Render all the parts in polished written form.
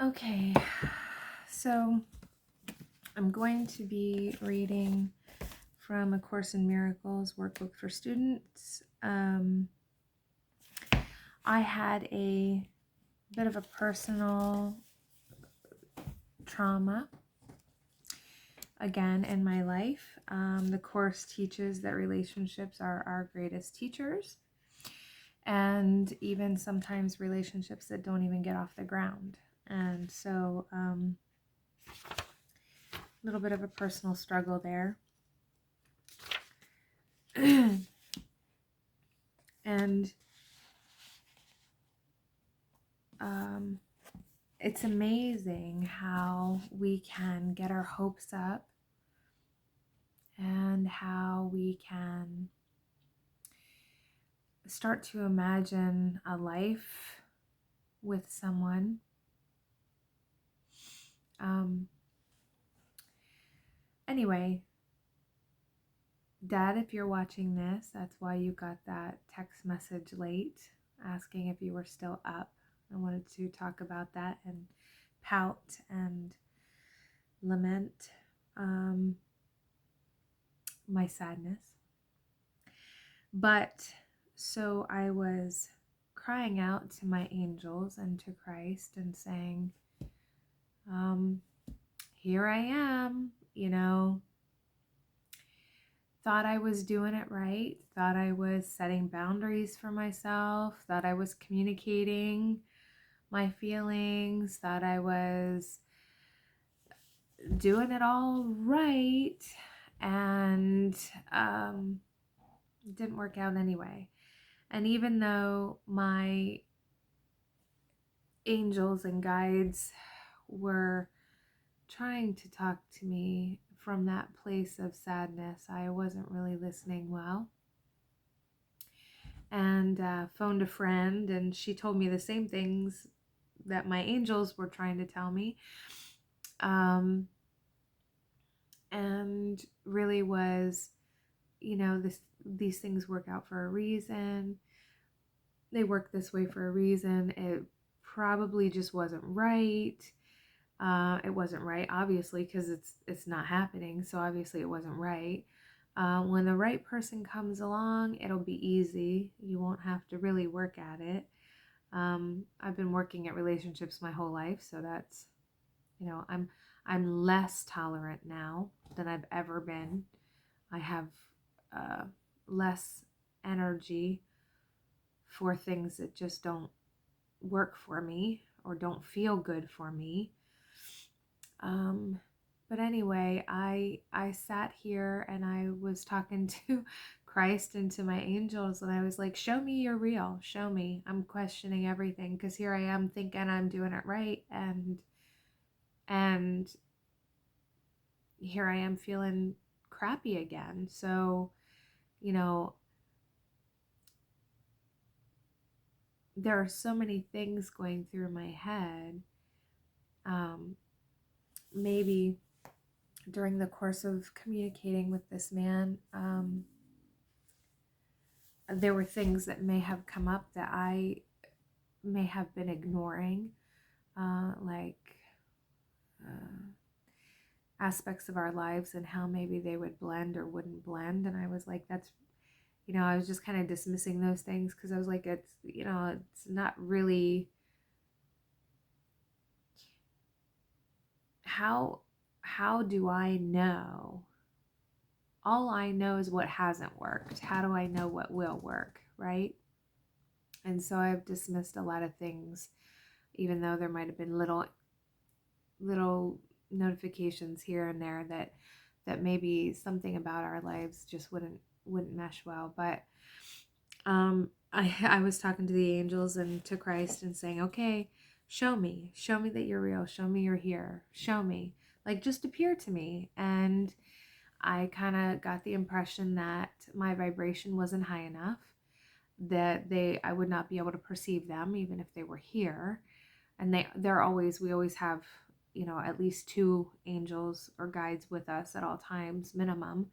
Okay, so I'm going to be reading from A Course in Miracles workbook for students. I had a bit of a personal trauma again in my life. The Course teaches that relationships are our greatest teachers, and even sometimes relationships that don't even get off the ground. And so, a little bit of a personal struggle there. And it's amazing how we can get our hopes up and how we can start to imagine a life with someone. Anyway, Dad, if you're watching this, that's why you got that text message late asking if you were still up. I wanted to talk about that and pout and lament my sadness. But so I was crying out to my angels and to Christ and saying, here I am, thought I was doing it right, thought I was setting boundaries for myself, thought I was communicating my feelings, thought I was doing it all right, and it didn't work out anyway. And even though my angels and guides were trying to talk to me from that place of sadness, I wasn't really listening well. And phoned a friend, and she told me the same things that my angels were trying to tell me. And really was, these things work out for a reason. They work this way for a reason. It probably just wasn't right. It wasn't right, obviously, because it's not happening. So obviously it wasn't right. When the right person comes along, it'll be easy. You won't have to really work at it. I've been working at relationships my whole life, so that's, I'm less tolerant now than I've ever been. I have less energy for things that just don't work for me or don't feel good for me. But anyway, I sat here and I was talking to Christ and to my angels, and I was like, show me you're real. Show me. I'm questioning everything, because here I am thinking I'm doing it right, and here I am feeling crappy again. So, there are so many things going through my head. Maybe during the course of communicating with this man, there were things that may have come up that I may have been ignoring, like aspects of our lives and how maybe they would blend or wouldn't blend. And I was like, that's, I was just kind of dismissing those things, because I was like, it's not really how do I know? All I know is what hasn't worked. How do I know what will work, right? And so I've dismissed a lot of things, even though there might have been little notifications here and there that maybe something about our lives just wouldn't mesh well. But I was talking to the angels and to Christ and saying, okay, show me that you're real, show me you're here, show me, like, just appear to me. And I kind of got the impression that my vibration wasn't high enough, that I would not be able to perceive them even if they were here. And we always have, at least 2 angels or guides with us at all times minimum.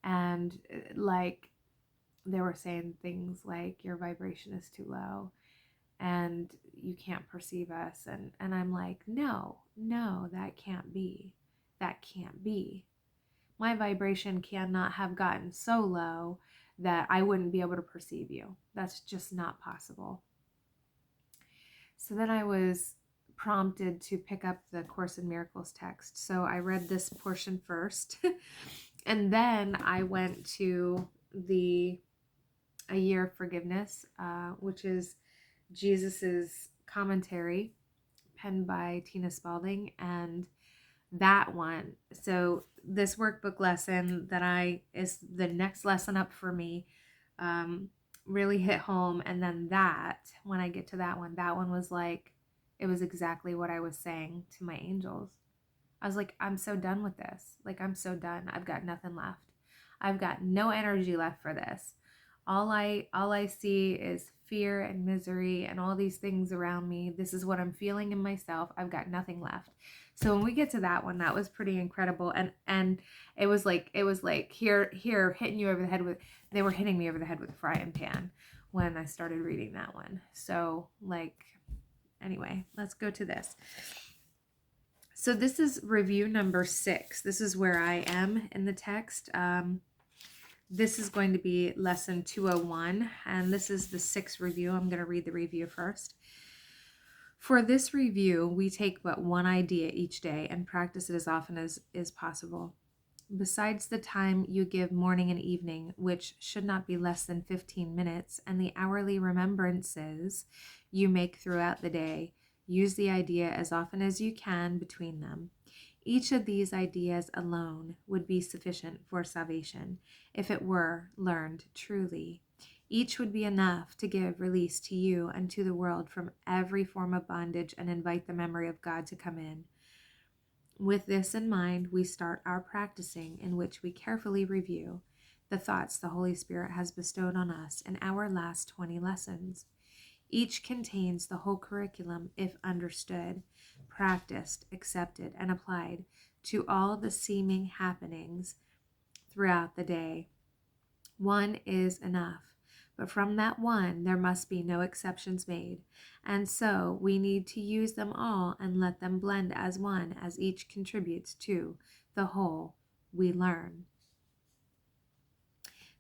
And like, they were saying things like, your vibration is too low. and you can't perceive us. And I'm like, no, that can't be. That can't be. My vibration cannot have gotten so low that I wouldn't be able to perceive you. That's just not possible. So then I was prompted to pick up the Course in Miracles text. So I read this portion first, and then I went to A Year of Forgiveness, which is Jesus's commentary penned by Tina Spalding, and that one. So this workbook lesson is the next lesson up for me, really hit home. And then when I get to that one was like, it was exactly what I was saying to my angels. I was like, I'm so done with this. Like, I'm so done. I've got nothing left. I've got no energy left for this. All I see is fear and misery and all these things around me. This is what I'm feeling in myself. I've got nothing left. So when we get to that one, that was pretty incredible. And it was like here hitting you over the head with, they were hitting me over the head with a frying pan when I started reading that one. So anyway, let's go to this. So this is review number 6. This is where I am in the text. This is going to be lesson 201, and this is the 6th review. I'm going to read the review first. For this review, we take but one idea each day and practice it as often as is possible. Besides the time you give morning and evening, which should not be less than 15 minutes, and the hourly remembrances you make throughout the day, use the idea as often as you can between them. Each of these ideas alone would be sufficient for salvation, if it were learned truly. Each would be enough to give release to you and to the world from every form of bondage and invite the memory of God to come in. With this in mind, we start our practicing, in which we carefully review the thoughts the Holy Spirit has bestowed on us in our last 20 lessons. Each contains the whole curriculum if understood, practiced, accepted, and applied to all the seeming happenings throughout the day. One is enough, but from that one there must be no exceptions made, and so we need to use them all and let them blend as one, as each contributes to the whole we learn.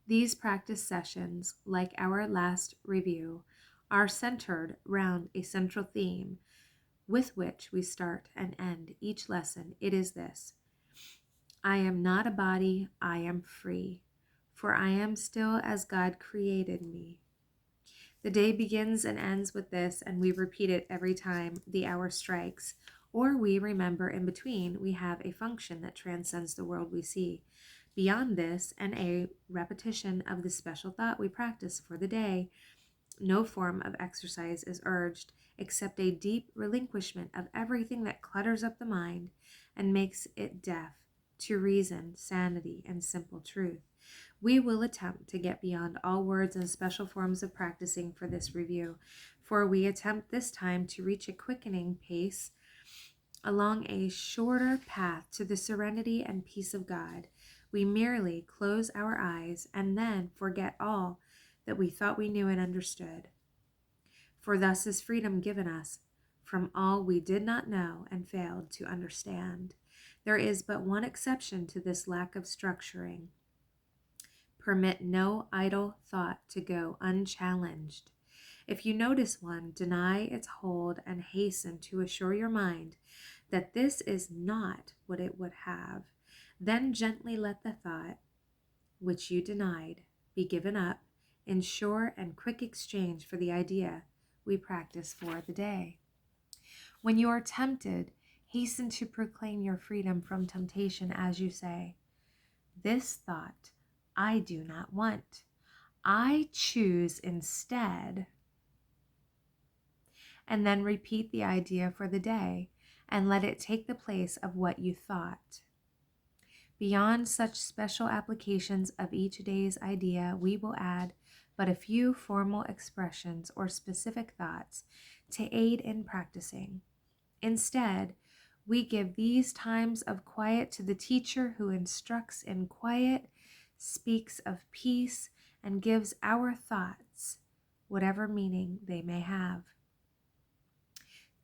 These practice sessions, like our last review, are centered round a central theme with which we start and end each lesson. It is this: I am not a body, I am free, for I am still as God created me. The day begins and ends with this, and we repeat it every time the hour strikes, or we remember in between we have a function that transcends the world we see. Beyond this, and a repetition of the special thought we practice for the day, no form of exercise is urged except a deep relinquishment of everything that clutters up the mind and makes it deaf to reason, sanity, and simple truth. We will attempt to get beyond all words and special forms of practicing for this review, for we attempt this time to reach a quickening pace along a shorter path to the serenity and peace of God. We merely close our eyes and then forget all that we thought we knew and understood. For thus is freedom given us from all we did not know and failed to understand. There is but one exception to this lack of structuring. Permit no idle thought to go unchallenged. If you notice one, deny its hold and hasten to assure your mind that this is not what it would have. Then gently let the thought which you denied be given up in sure and quick exchange for the idea we practice for the day. When you are tempted, hasten to proclaim your freedom from temptation as you say, this thought I do not want. I choose instead. And then repeat the idea for the day and let it take the place of what you thought. Beyond such special applications of each day's idea, we will add but a few formal expressions or specific thoughts to aid in practicing. Instead, we give these times of quiet to the teacher who instructs in quiet, speaks of peace, and gives our thoughts whatever meaning they may have.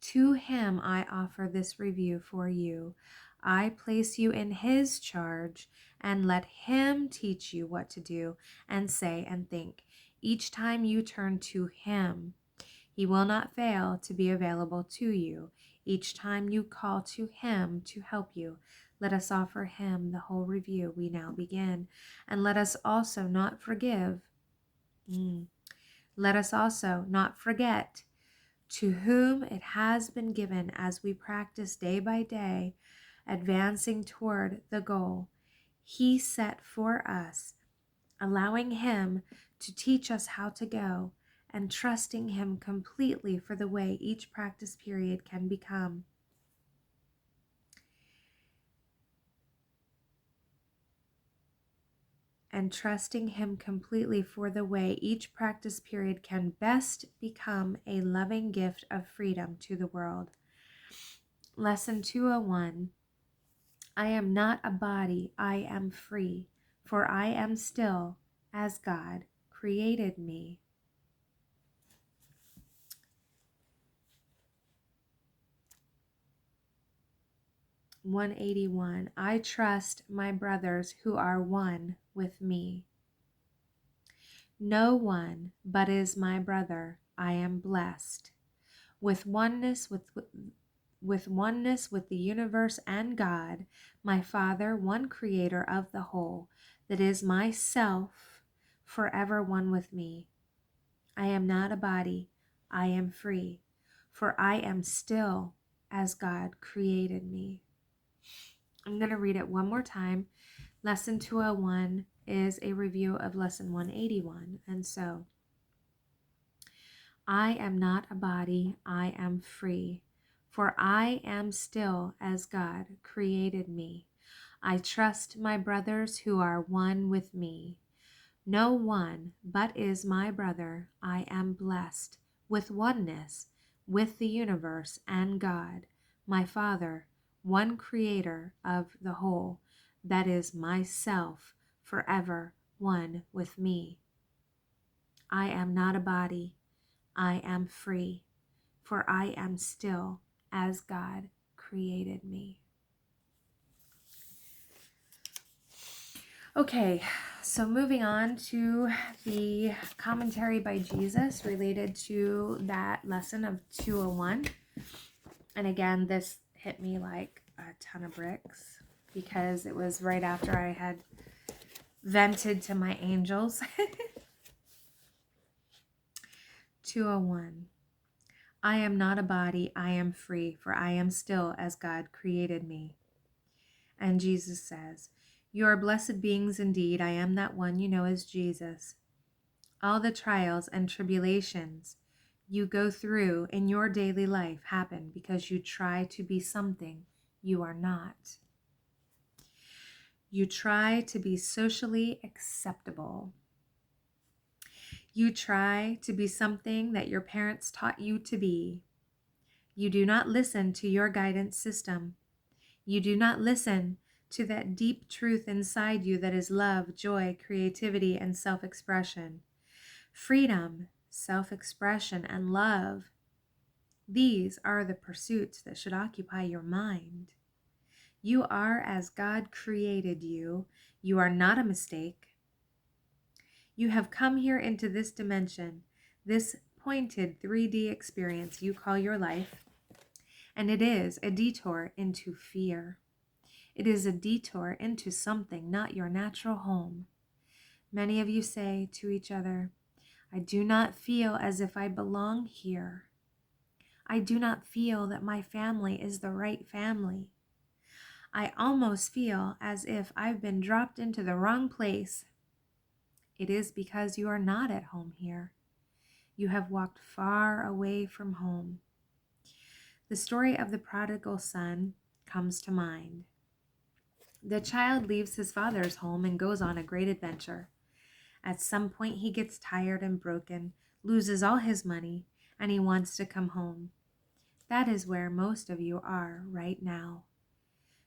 To him I offer this review for you. I place you in his charge, and let him teach you what to do and say and think. Each time you turn to him, he will not fail to be available to you. Each time you call to him to help you, let us offer him the whole review we now begin. And let us also not forgive. Let us also not forget to whom it has been given as we practice day by day, advancing toward the goal he set for us, allowing him to teach us how to go, and trusting him completely for the way each practice period can become. And trusting him completely for the way each practice period can best become a loving gift of freedom to the world. Lesson 201. I am not a body, I am free, for I am still as God created me. 181. I trust my brothers who are one with me. No one but is my brother. I am blessed with oneness with the universe and God, my Father, one creator of the whole, that is myself, forever one with me. I am not a body, I am free, for I am still as God created me. I'm going to read it one more time. Lesson 201 is a review of lesson 181. And so, I am not a body, I am free, for I am still as God created me. I trust my brothers who are one with me. No one but is my brother. I am blessed with oneness with the universe and God, my Father, one creator of the whole, that is myself, forever one with me. I am not a body, I am free, for I am still as God created me. Okay, so moving on to the commentary by Jesus related to that lesson of 201. And again, this hit me like a ton of bricks because it was right after I had vented to my angels. 201. I am not a body, I am free, for I am still as God created me. And Jesus says, you are blessed beings indeed. I am that one you know as Jesus. All the trials and tribulations you go through in your daily life happen because you try to be something you are not. You try to be socially acceptable. You try to be something that your parents taught you to be. You do not listen to your guidance system. You do not listen to that deep truth inside you that is love, joy, creativity, and self-expression. Freedom, self-expression, and love. These are the pursuits that should occupy your mind. You are as God created you. You are not a mistake. You have come here into this dimension, this pointed 3D experience you call your life, and it is a detour into fear. It is a detour into something not your natural home. Many of you say to each other, I do not feel as if I belong here. I do not feel that my family is the right family. I almost feel as if I've been dropped into the wrong place. It is because you are not at home here. You have walked far away from home. The story of the prodigal son comes to mind. The child leaves his father's home and goes on a great adventure. At some point, he gets tired and broken, loses all his money, and he wants to come home. That is where most of you are right now.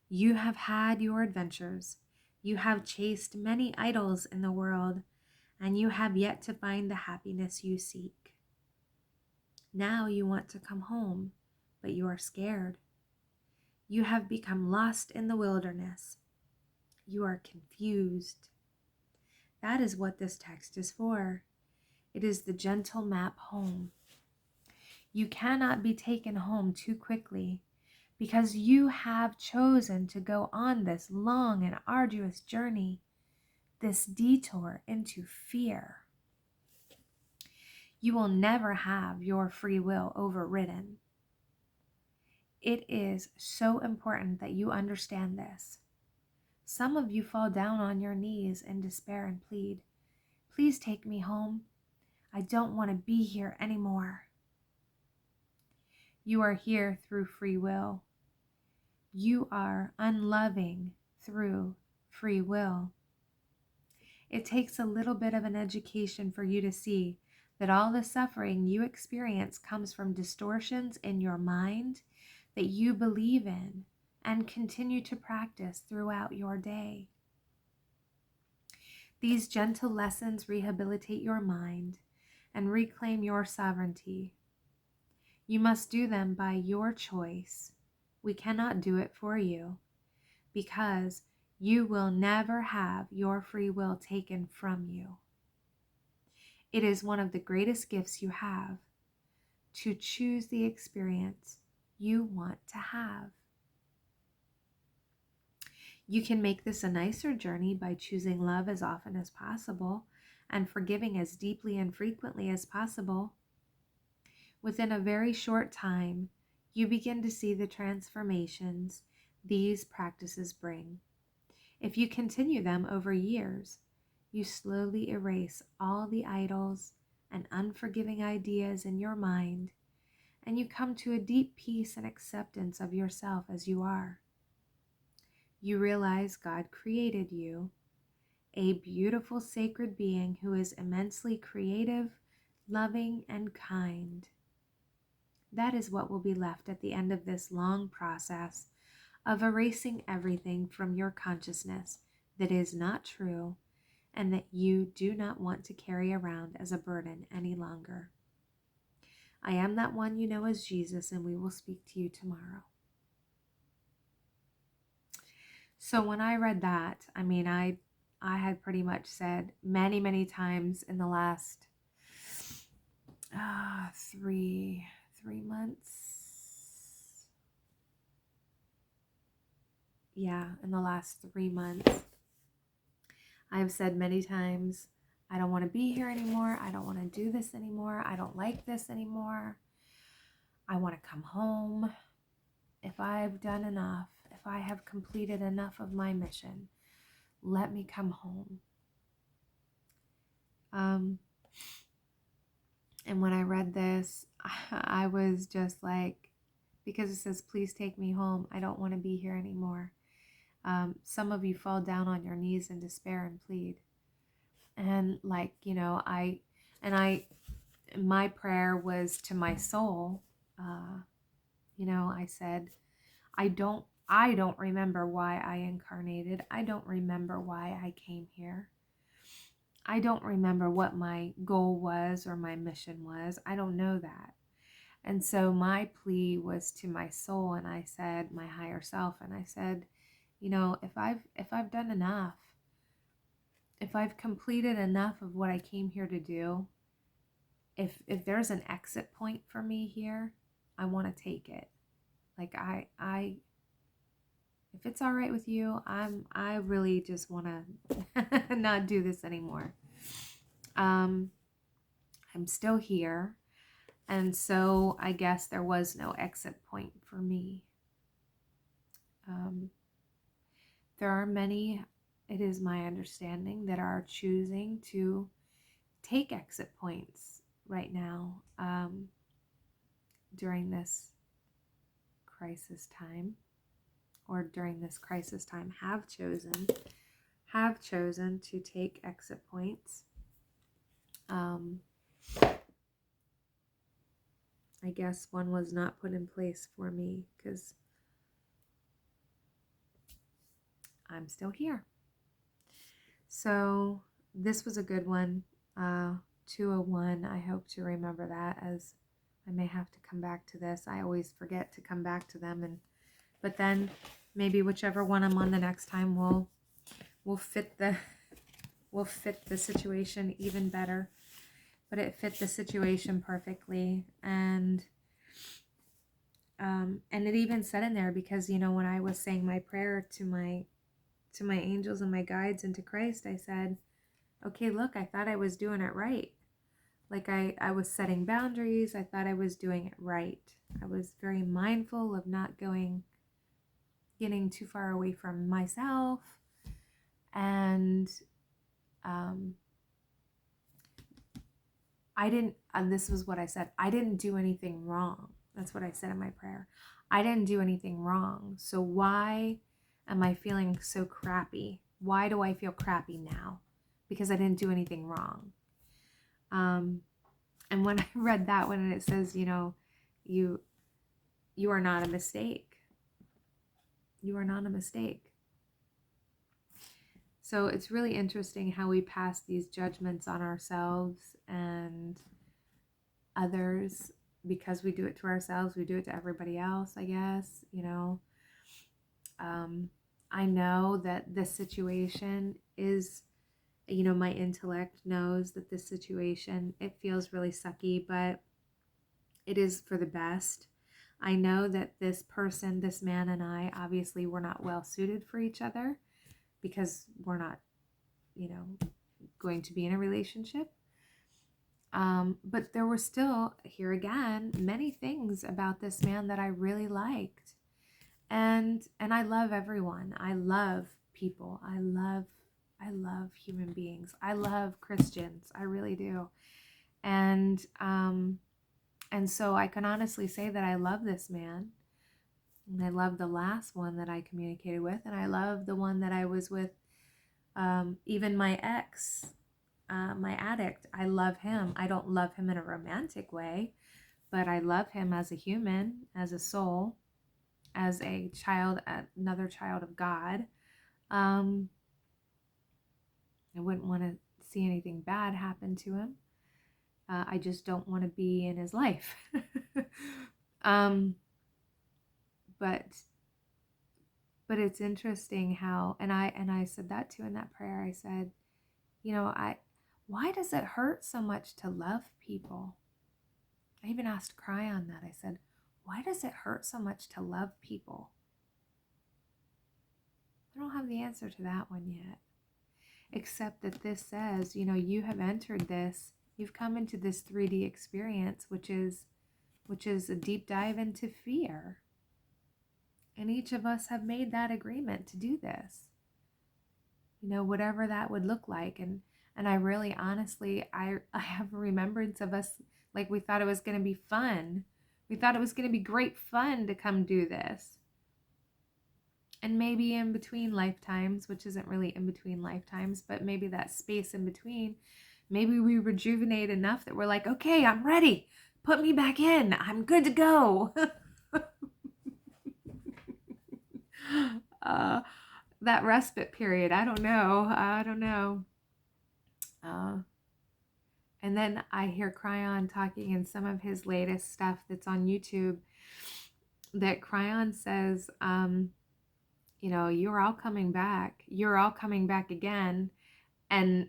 You have had your adventures. You have chased many idols in the world, and you have yet to find the happiness you seek. Now you want to come home, but you are scared. You have become lost in the wilderness. You are confused. That is what this text is for. It is the gentle map home. You cannot be taken home too quickly because you have chosen to go on this long and arduous journey, this detour into fear. You will never have your free will overridden. It is so important that you understand this. Some of you fall down on your knees in despair and plead, "Please take me home. I don't want to be here anymore." You are here through free will. You are unloving through free will. It takes a little bit of an education for you to see that all the suffering you experience comes from distortions in your mind that you believe in and continue to practice throughout your day. These gentle lessons rehabilitate your mind and reclaim your sovereignty. You must do them by your choice. We cannot do it for you because you will never have your free will taken from you. It is one of the greatest gifts you have to choose the experience you want to have. You can make this a nicer journey by choosing love as often as possible and forgiving as deeply and frequently as possible. Within a very short time, you begin to see the transformations these practices bring. If you continue them over years, you slowly erase all the idols and unforgiving ideas in your mind, and you come to a deep peace and acceptance of yourself as you are. You realize God created you, a beautiful sacred being who is immensely creative, loving, and kind. That is what will be left at the end of this long process of erasing everything from your consciousness that is not true and that you do not want to carry around as a burden any longer. I am that one you know as Jesus, and we will speak to you tomorrow. So when I read that, I had pretty much said many times in the last 3 months. Yeah, in the last 3 months, I've said many times, I don't want to be here anymore. I don't want to do this anymore. I don't like this anymore. I want to come home. If I've done enough, if I have completed enough of my mission, let me come home. And when I read this, I was just like, because it says, "Please take me home. I don't want to be here anymore." Some of you fall down on your knees in despair and plead. And my prayer was to my soul. I said, I don't remember why I incarnated. I don't remember why I came here. I don't remember what my goal was or my mission was. I don't know that. And so my plea was to my soul, and I said, my higher self, and I said, if I've done enough, if I've completed enough of what I came here to do, if there's an exit point for me here, I want to take it. Like if it's all right with you, I really just want to not do this anymore. I'm still here, and so I guess there was no exit point for me. There are many, it is my understanding, that are choosing to take exit points right now during this crisis time, or during this crisis time have chosen to take exit points. I guess one was not put in place for me because I'm still here. So this was a good one. 201. I hope to remember that as I may have to come back to this. I always forget to come back to them, but then maybe whichever one I'm on the next time will fit the situation even better. But it fit the situation perfectly, and it even said in there, because when I was saying my prayer to my angels and my guides and to Christ, I said, okay, look, I thought I was doing it right. Like I was setting boundaries. I thought I was doing it right. I was very mindful of not getting too far away from myself. And this was what I said, I didn't do anything wrong. That's what I said in my prayer. I didn't do anything wrong. So why am I feeling so crappy? Why do I feel crappy now? Because I didn't do anything wrong. And when I read that one, and it says, you are not a mistake. You are not a mistake. So it's really interesting how we pass these judgments on ourselves and others, because we do it to ourselves. We do it to everybody else, I guess, I know that this situation is, my intellect knows that this situation, it feels really sucky, but it is for the best. I know that this person, this man and I, obviously we're not well suited for each other, because we're not, going to be in a relationship. But there were still, here again, many things about this man that I really liked. And I love everyone. I love people. I love human beings. I love Christians. I really do. And so I can honestly say that I love this man. And I love the last one that I communicated with. And I love the one that I was with, even my ex, my addict. I love him. I don't love him in a romantic way, but I love him as a human, as a soul, as a child, another child of God. I wouldn't want to see anything bad happen to him. I just don't want to be in his life. But it's interesting how, and I said that too in that prayer. I said, why does it hurt so much to love people? I even asked Cryon that. I said, why does it hurt so much to love people? I don't have the answer to that one yet, except that this says, you have entered this, you've come into this 3D experience, which is a deep dive into fear. And each of us have made that agreement to do this, whatever that would look like. And I really, honestly, I have a remembrance of us, like we thought it was going to be fun. We thought it was going to be great fun to come do this. And maybe in between lifetimes, which isn't really in between lifetimes, but maybe that space in between, maybe we rejuvenate enough that we're like, okay, I'm ready. Put me back in. I'm good to go. That respite period, I don't know. And then I hear Cryon talking in some of his latest stuff that's on YouTube, that Cryon says, you're all coming back. You're all coming back again. And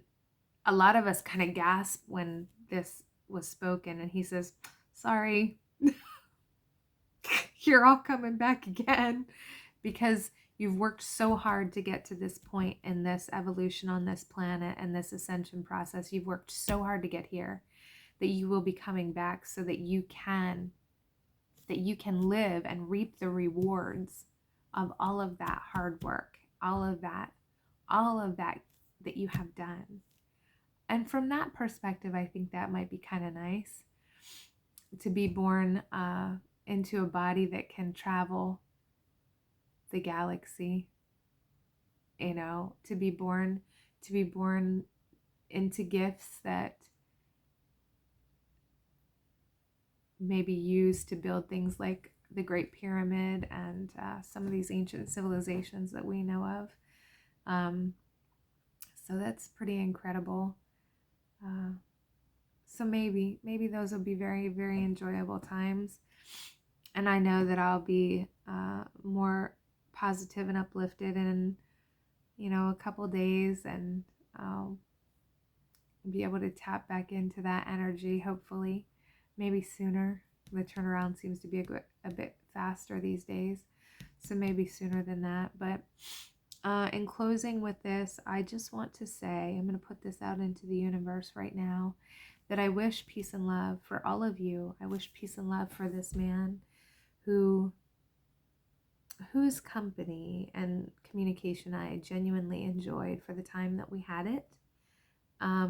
a lot of us kind of gasp when this was spoken. And he says, sorry, you're all coming back again, because you've worked so hard to get to this point in this evolution on this planet and this ascension process. You've worked so hard to get here that you will be coming back so that you can live and reap the rewards of all of that hard work, all of that that you have done. And from that perspective, I think that might be kind of nice, to be born into a body that can travel the galaxy, to be born into gifts that may be used to build things like the Great Pyramid and some of these ancient civilizations that we know of. So that's pretty incredible. So maybe those will be very, very enjoyable times. And I know that I'll be more positive and uplifted in, a couple days, and I'll be able to tap back into that energy, hopefully, maybe sooner. The turnaround seems to be a bit faster these days, so maybe sooner than that. But in closing with this, I just want to say, I'm going to put this out into the universe right now, that I wish peace and love for all of you. I wish peace and love for this man whose company and communication I genuinely enjoyed for the time that we had it. I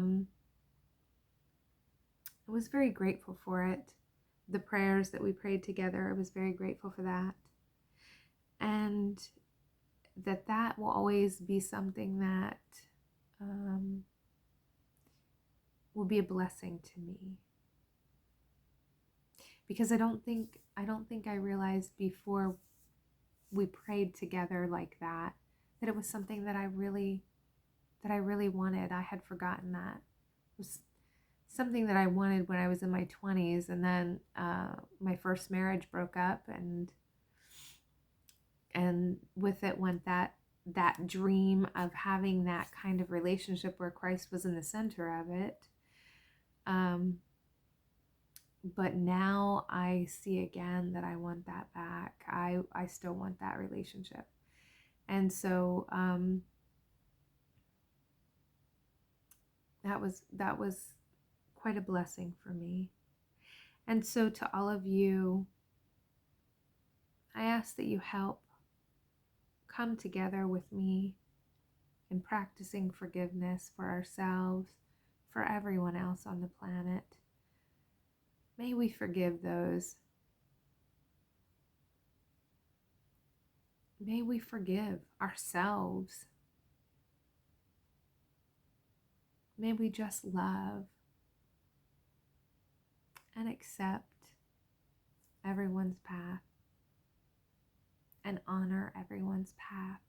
was very grateful for it. The prayers that we prayed together, I was very grateful for that. And that will always be something that will be a blessing to me. Because I don't think I realized before we prayed together like that it was something that I really wanted. I had forgotten that. It was something that I wanted when I was in my 20s, and then my first marriage broke up, and with it went that dream of having that kind of relationship where Christ was in the center of it. But now I see again that I want that back. I still want that relationship. And so that was quite a blessing for me. And so to all of you, I ask that you help come together with me in practicing forgiveness for ourselves, for everyone else on the planet. May we forgive those. May we forgive ourselves. May we just love and accept everyone's path and honor everyone's path.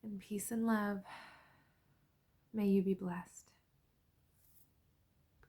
In peace and love, may you be blessed.